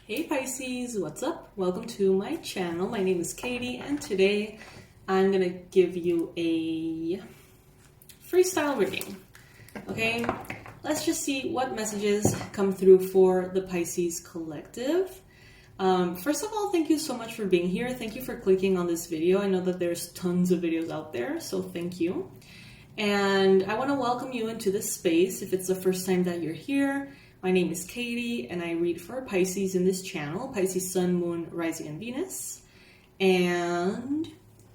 Hey Pisces, what's up? Welcome to my channel. My name is Katie and today I'm gonna give you a freestyle reading. Okay, let's just see what messages come through for the Pisces collective. First of all, thank you so much for being here. Thank you for clicking on this video. I know that there's tons of videos out there, so thank you. And I want to welcome you into this space if it's the first time that you're here. My name is Katie, and I read for Pisces in this channel, Pisces Sun, Moon, Rising, and Venus. And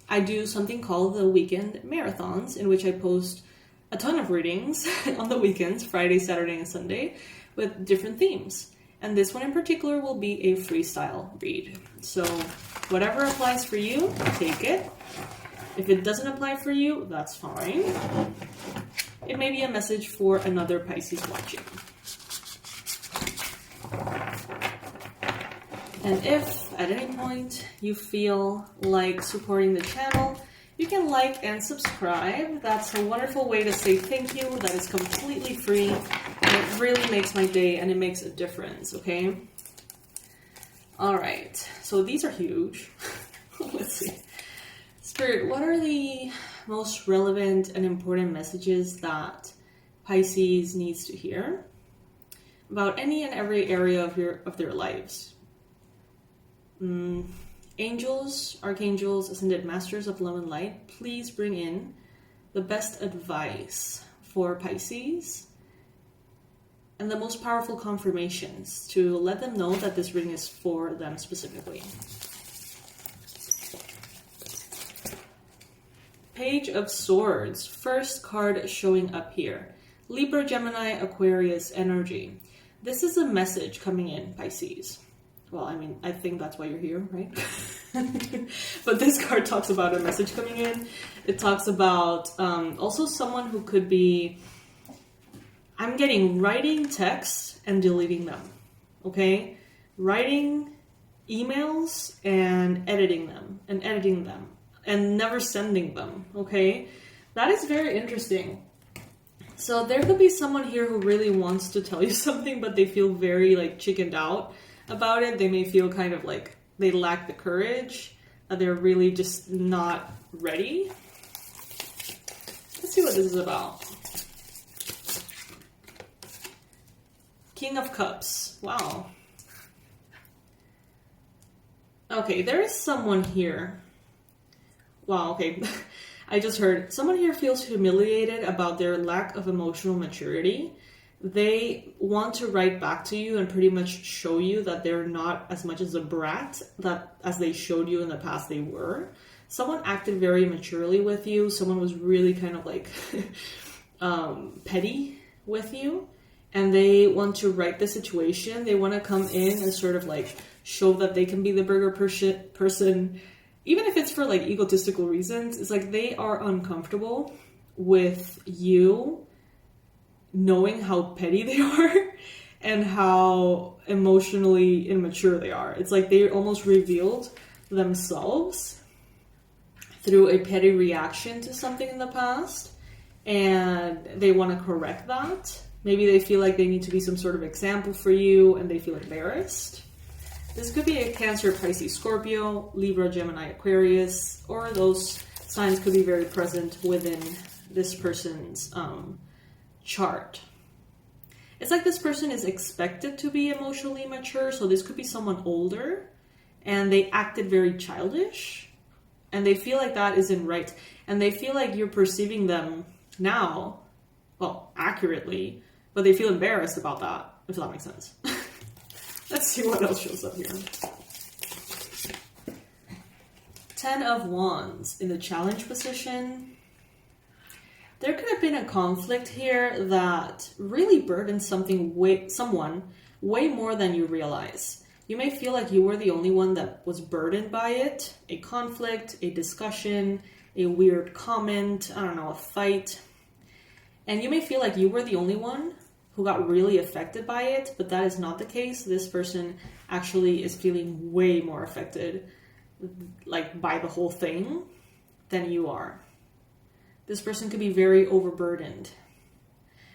I do something called the weekend marathons, in which I post a ton of readings on the weekends, Friday, Saturday, and Sunday, with different themes. And this one in particular will be a freestyle read. So whatever applies for you, take it. If it doesn't apply for you, that's fine. It may be a message for another Pisces watching. And if at any point you feel like supporting the channel, you can like and subscribe. That's a wonderful way to say thank you. That is completely free. And it really makes my day and it makes a difference, okay? All right, so these are huge. Let's see. Spirit, what are the most relevant and important messages that Pisces needs to hear about any and every area of their lives? Angels, archangels, ascended masters of love and light, please bring in the best advice for Pisces and the most powerful confirmations to let them know that this reading is for them specifically. Page of Swords, first card showing up here. Libra, Gemini, Aquarius energy. This is a message coming in, Pisces. Well, I mean, I think that's why you're here, right? But this card talks about a message coming in. It talks about also someone who could be, I'm getting writing texts and deleting them, okay? Writing emails and editing them and never sending them, okay? That is very interesting. So there could be someone here who really wants to tell you something, but they feel very like chickened out about it. They may feel kind of like they lack the courage. They're really just not ready. Let's see what this is about. King of Cups. Wow. Okay, there is someone here. Wow, okay. I just heard someone here feels humiliated about their lack of emotional maturity. They want to write back to you and pretty much show you that they're not as much as a brat as they showed you in the past they were. Someone acted very maturely with you. Someone was really kind of like petty with you. And they want to right the situation. They want to come in and sort of like show that they can be the bigger person. Even if it's for like egotistical reasons, it's like they are uncomfortable with you knowing how petty they are and how emotionally immature they are. It's like they almost revealed themselves through a petty reaction to something in the past, and they want to correct that. Maybe they feel like they need to be some sort of example for you and they feel embarrassed. This could be a Cancer, Pisces, Scorpio, Libra, Gemini, Aquarius, or those signs could be very present within this person's chart. It's like this person is expected to be emotionally mature, so this could be someone older, and they acted very childish, and they feel like that isn't right, and they feel like you're perceiving them now, well, accurately, but they feel embarrassed about that, if that makes sense. Let's see what else shows up here. 10 of Wands in the challenge position. There could have been a conflict here that really burdened someone way more than you realize. You may feel like you were the only one that was burdened by it. A conflict, a discussion, a weird comment, I don't know, a fight. And you may feel like you were the only one who got really affected by it, but that is not the case. This person actually is feeling way more affected like by the whole thing than you are. This person could be very overburdened.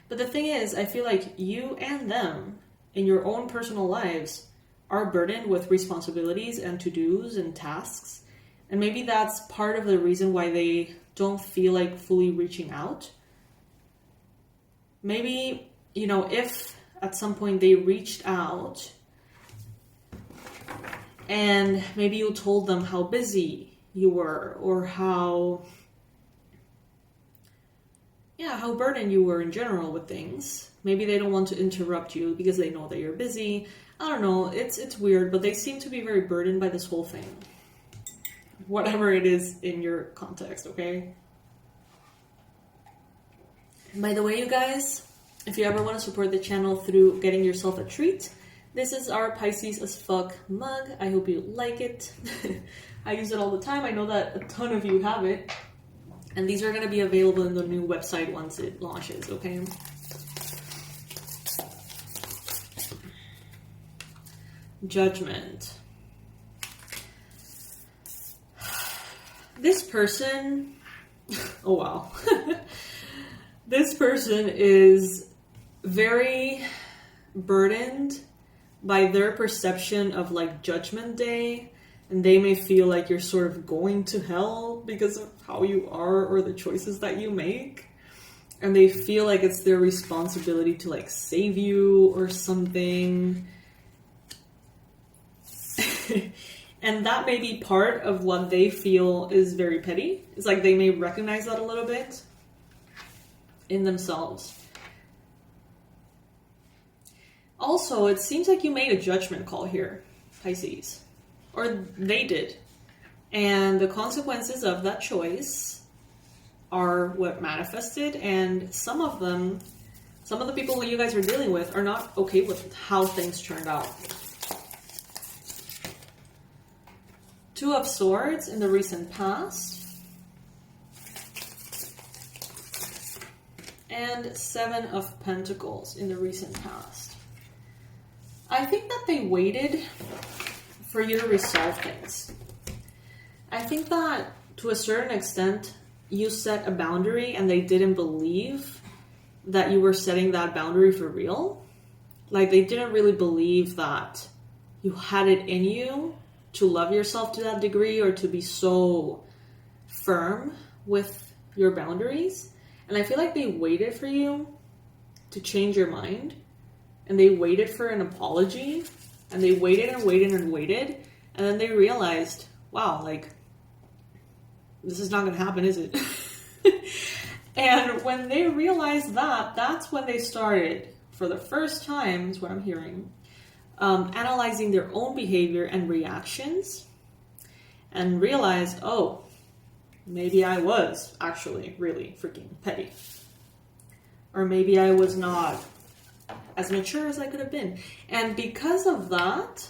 But the thing is, I feel like you and them in your own personal lives are burdened with responsibilities and to-dos and tasks. And maybe that's part of the reason why they don't feel like fully reaching out. Maybe, if at some point they reached out and maybe you told them how busy you were or how burdened you were in general with things. Maybe they don't want to interrupt you because they know that you're busy. I don't know, it's weird, but they seem to be very burdened by this whole thing. Whatever it is in your context, okay? And by the way, you guys, if you ever want to support the channel through getting yourself a treat, this is our Pisces as fuck mug. I hope you like it. I use it all the time. I know that a ton of you have it. And these are going to be available in the new website once it launches, okay? Judgment. This person, oh wow. This person is very burdened by their perception of like Judgment Day, and they may feel like you're sort of going to hell because of how you are or the choices that you make. And they feel like it's their responsibility to like save you or something. And that may be part of what they feel is very petty. It's like they may recognize that a little bit in themselves. Also, it seems like you made a judgment call here, Pisces. Or they did. And the consequences of that choice are what manifested. And some of the people who you guys are dealing with are not okay with how things turned out. Two of Swords in the recent past. And Seven of Pentacles in the recent past. I think that they waited for you to resolve things. I think that to a certain extent, you set a boundary and they didn't believe that you were setting that boundary for real. Like they didn't really believe that you had it in you to love yourself to that degree or to be so firm with your boundaries. And I feel like they waited for you to change your mind. And they waited for an apology. And they waited and waited and waited. And then they realized, wow, like, this is not going to happen, is it? And when they realized that, that's when they started, for the first time, is what I'm hearing, analyzing their own behavior and reactions. And realized, oh, maybe I was actually really freaking petty. Or maybe I was not as mature as I could have been. And because of that,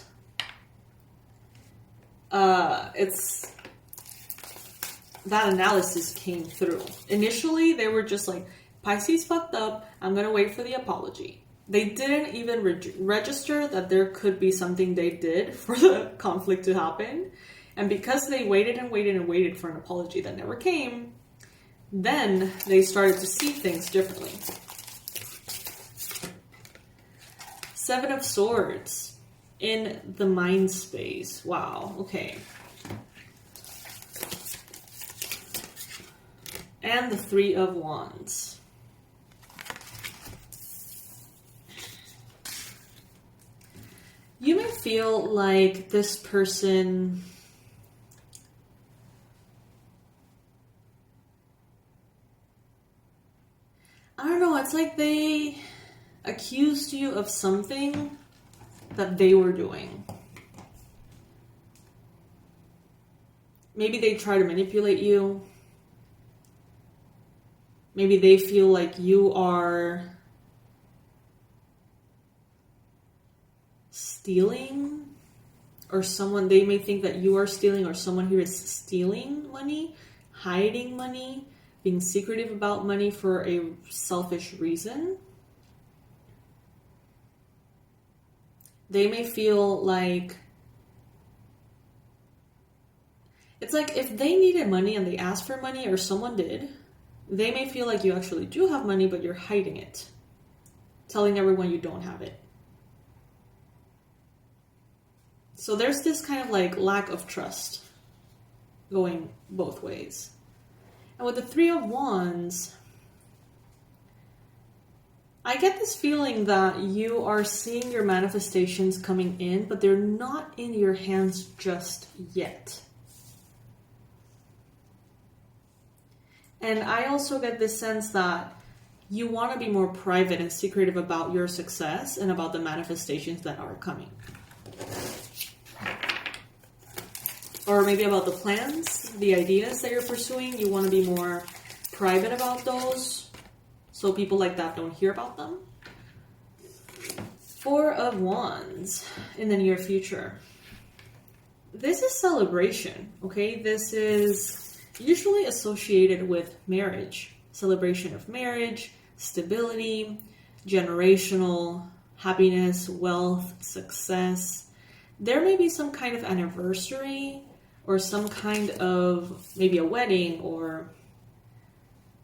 that analysis came through. Initially, they were just like, Pisces fucked up, I'm gonna wait for the apology. They didn't even register that there could be something they did for the conflict to happen. And because they waited and waited and waited for an apology that never came, then they started to see things differently. Seven of Swords in the mind space. Wow, okay. And the Three of Wands. You may feel like this person I don't know, it's like they accused you of something that they were doing. Maybe they try to manipulate you. Maybe they feel like you are stealing, or they may think that you are stealing, or someone here is stealing money, hiding money, being secretive about money for a selfish reason. They may feel like, it's like if they needed money and they asked for money, or someone did, they may feel like you actually do have money, but you're hiding it, telling everyone you don't have it. So there's this kind of like lack of trust going both ways. And with the Three of Wands, I get this feeling that you are seeing your manifestations coming in, but they're not in your hands just yet. And I also get this sense that you want to be more private and secretive about your success and about the manifestations that are coming. Or maybe about the plans, the ideas that you're pursuing. You want to be more private about those so people like that don't hear about them. Four of Wands in the near future. This is celebration, okay? This is usually associated with marriage. Celebration of marriage, stability, generational happiness, wealth, success. There may be some kind of anniversary or some kind of maybe a wedding or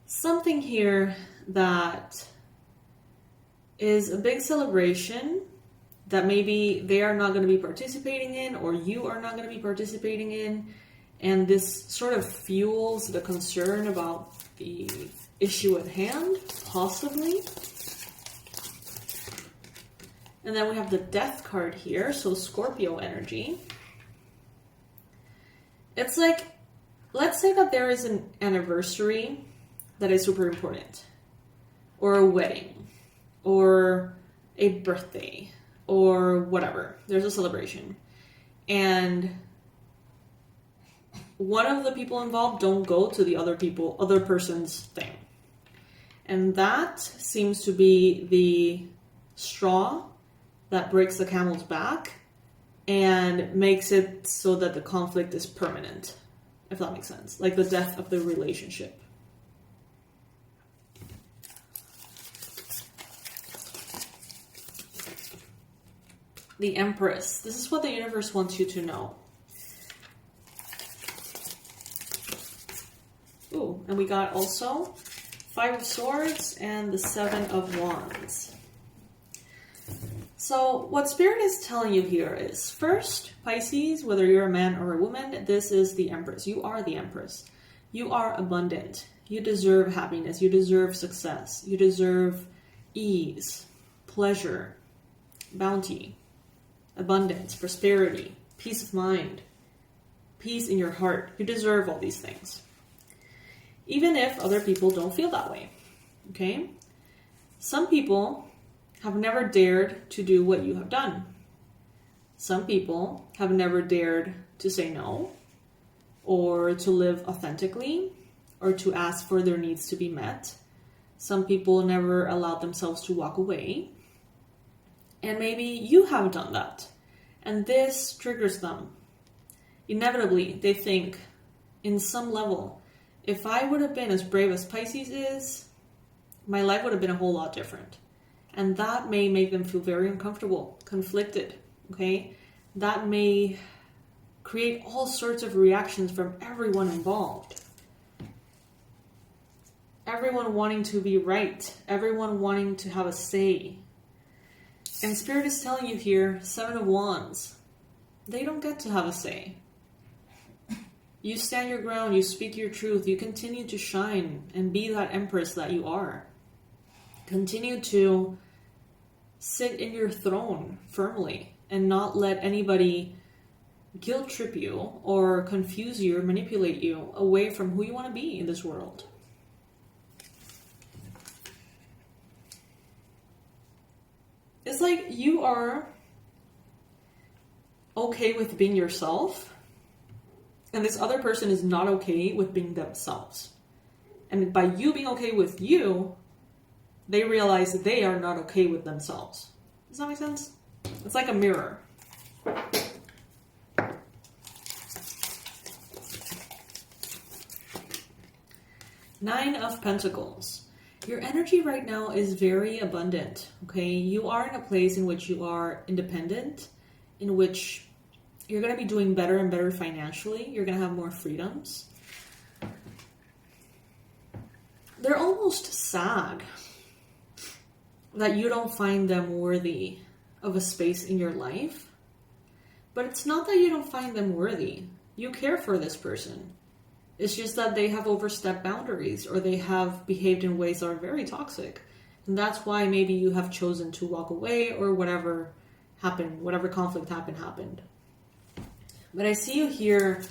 something here that is a big celebration that maybe they are not going to be participating in or you are not going to be participating in. And this sort of fuels the concern about the issue at hand, possibly. And then we have the Death card here, so Scorpio energy. It's like, let's say that there is an anniversary that is super important, or a wedding, or a birthday, or whatever. There's a celebration. And one of the people involved don't go to the other person's thing. And that seems to be the straw that breaks the camel's back and makes it so that the conflict is permanent, if that makes sense. Like the death of the relationship. The Empress. This is what the universe wants you to know. Ooh, and we got also Five of Swords and the Seven of Wands. So what Spirit is telling you here is, first, Pisces, whether you're a man or a woman, this is the Empress. You are the Empress. You are abundant. You deserve happiness. You deserve success. You deserve ease, pleasure, bounty, abundance, prosperity, peace of mind, peace in your heart. You deserve all these things. Even if other people don't feel that way, okay? Some people have never dared to do what you have done. Some people have never dared to say no, or to live authentically, or to ask for their needs to be met. Some people never allowed themselves to walk away. And maybe you have done that. And this triggers them. Inevitably, they think, in some level, if I would have been as brave as Pisces is, my life would have been a whole lot different. And that may make them feel very uncomfortable, conflicted, okay? That may create all sorts of reactions from everyone involved. Everyone wanting to be right. Everyone wanting to have a say. And Spirit is telling you here, Seven of Wands, they don't get to have a say. You stand your ground, you speak your truth, you continue to shine and be that Empress that you are. Continue to sit in your throne firmly and not let anybody guilt trip you or confuse you or manipulate you away from who you want to be in this world. It's like you are okay with being yourself, and this other person is not okay with being themselves. And by you being okay with you, they realize that they are not okay with themselves. Does that make sense? It's like a mirror. Nine of Pentacles. Your energy right now is very abundant, okay? You are in a place in which you are independent, in which you're going to be doing better and better financially. You're going to have more freedoms. They're almost sad that you don't find them worthy of a space in your life. But it's not that you don't find them worthy. You care for this person. It's just that they have overstepped boundaries or they have behaved in ways that are very toxic. And that's why maybe you have chosen to walk away or whatever happened, whatever conflict happened. But I see you here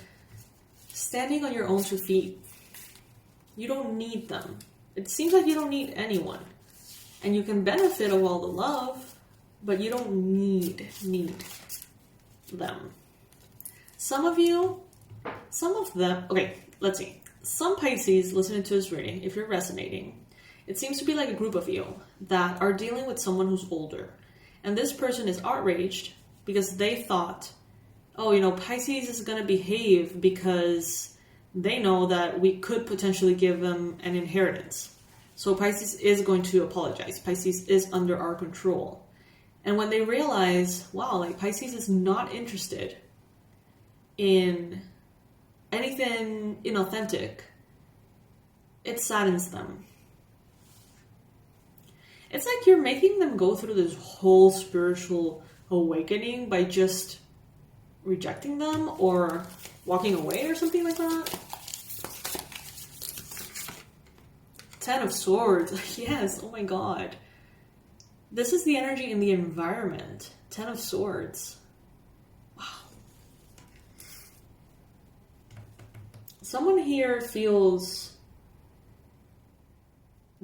standing on your own 2 feet. You don't need them. It seems like you don't need anyone. And you can benefit of all the love, but you don't need them. Some of them, okay, let's see. Some Pisces listening to this reading, if you're resonating, it seems to be like a group of you that are dealing with someone who's older. And this person is outraged because they thought, oh, Pisces is going to behave because they know that we could potentially give them an inheritance. So Pisces is going to apologize. Pisces is under our control. And when they realize, wow, like Pisces is not interested in anything inauthentic, it saddens them. It's like you're making them go through this whole spiritual awakening by just rejecting them or walking away or something like that. 10 of Swords. Yes, oh my god. This is the energy in the environment. 10 of Swords. Wow. Someone here feels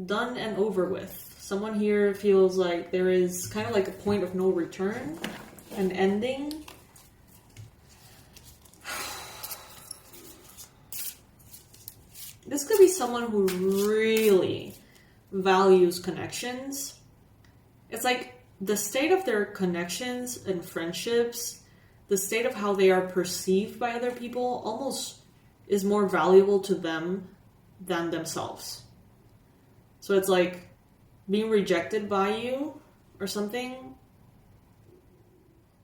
done and over with. Someone here feels like there is kind of like a point of no return, an ending. This could be someone who really values connections. It's like the state of their connections and friendships, the state of how they are perceived by other people almost is more valuable to them than themselves. So it's like being rejected by you or something.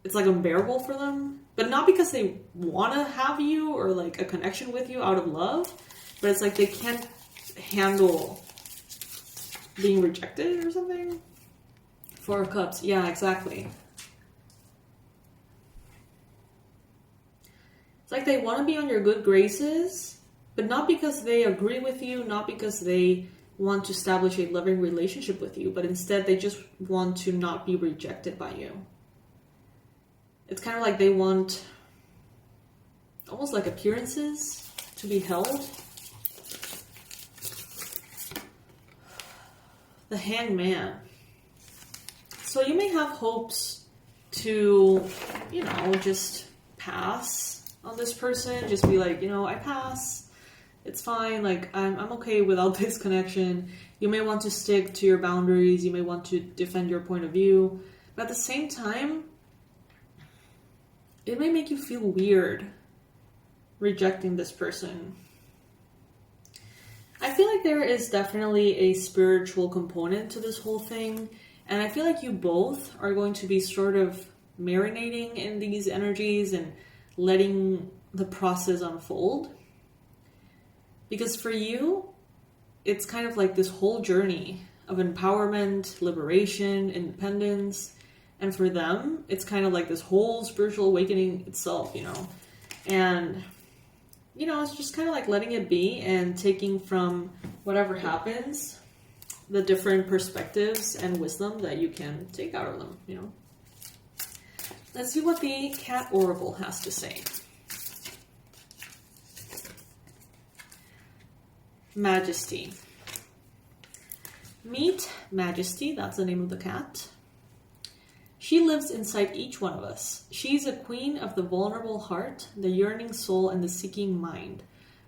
It's like unbearable for them, but not because they want to have you or like a connection with you out of love, but it's like they can't handle being rejected or something. 4 of Cups. Yeah, exactly. It's like they want to be on your good graces, but not because they agree with you, not because they want to establish a loving relationship with you, but instead they just want to not be rejected by you. It's kind of like they want almost like appearances to be held. The Hangman. So you may have hopes to, just pass on this person. Just be like, I pass. It's fine. Like, I'm okay without this connection. You may want to stick to your boundaries. You may want to defend your point of view. But at the same time, it may make you feel weird rejecting this person. I feel like there is definitely a spiritual component to this whole thing. And I feel like you both are going to be sort of marinating in these energies and letting the process unfold. Because for you, it's kind of like this whole journey of empowerment, liberation, independence. And for them, it's kind of like this whole spiritual awakening itself, And, it's just kind of like letting it be and taking from whatever happens, the different perspectives and wisdom that you can take out of them, Let's see what the Cat Oracle has to say. Majesty. Meet Majesty, that's the name of the cat. She lives inside each one of us. She's a queen of the vulnerable heart, the yearning soul, and the seeking mind.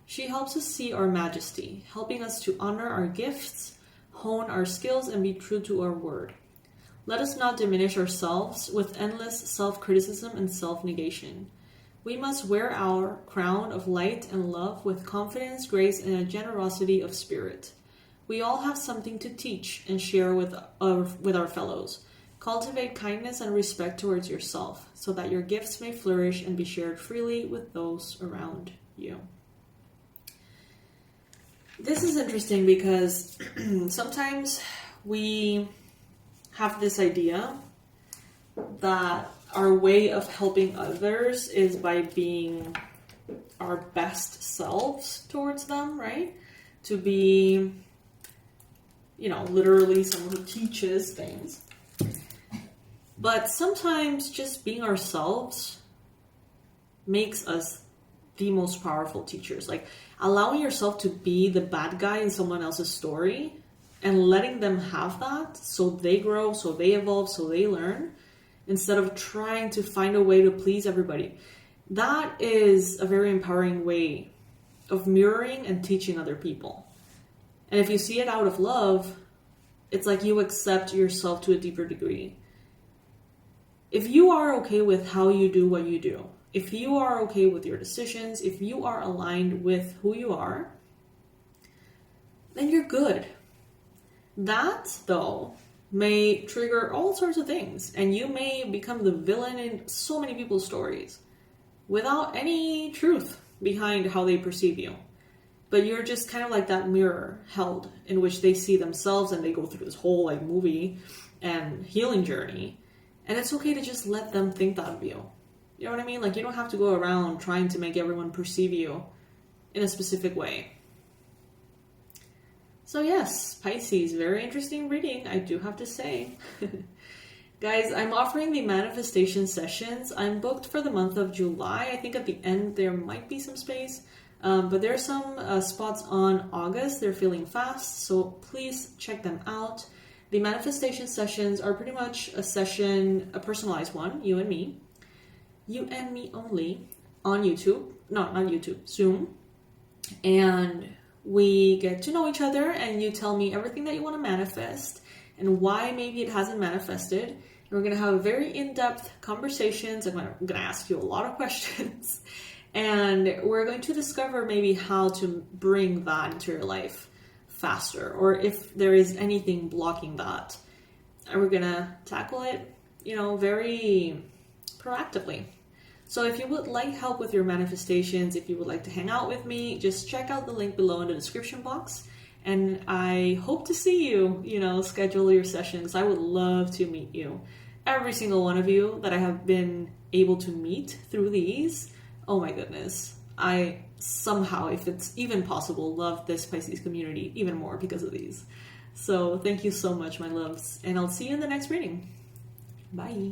She helps us see our majesty, helping us to honor our gifts, hone our skills, and be true to our word. Let us not diminish ourselves with endless self-criticism and self-negation. We must wear our crown of light and love with confidence, grace, and a generosity of spirit. We all have something to teach and share with our fellows. Cultivate kindness and respect towards yourself, so that your gifts may flourish and be shared freely with those around you. This is interesting because sometimes we have this idea that our way of helping others is by being our best selves towards them, right? To be, literally someone who teaches things. But sometimes just being ourselves makes us the most powerful teachers. Like allowing yourself to be the bad guy in someone else's story and letting them have that so they grow, so they evolve, so they learn, instead of trying to find a way to please everybody. That is a very empowering way of mirroring and teaching other people. And if you see it out of love, it's like you accept yourself to a deeper degree. If you are okay with how you do what you do, if you are okay with your decisions, if you are aligned with who you are, then you're good. That, though, may trigger all sorts of things, and you may become the villain in so many people's stories without any truth behind how they perceive you. But you're just kind of like that mirror held in which they see themselves, and they go through this whole like movie and healing journey. And it's okay to just let them think that of you. You know what I mean? Like you don't have to go around trying to make everyone perceive you in a specific way. So yes, Pisces, very interesting reading, I do have to say. Guys, I'm offering the manifestation sessions. I'm booked for the month of July. I think at the end there might be some space. But there are some spots on August. They're filling fast, so please check them out. The manifestation sessions are pretty much a session, a personalized one, you and me only, on YouTube. No, not YouTube, Zoom. And we get to know each other, and you tell me everything that you want to manifest and why maybe it hasn't manifested. And we're going to have very in-depth conversations. I'm going to ask you a lot of questions. And we're going to discover maybe how to bring that into your life faster, or if there is anything blocking that. And we're going to tackle it, very proactively. So if you would like help with your manifestations, if you would like to hang out with me, just check out the link below in the description box. And I hope to see you, schedule your sessions. I would love to meet you. Every single one of you that I have been able to meet through these, oh my goodness. I somehow, if it's even possible, love this Pisces community even more because of these. So thank you so much, my loves. And I'll see you in the next reading. Bye.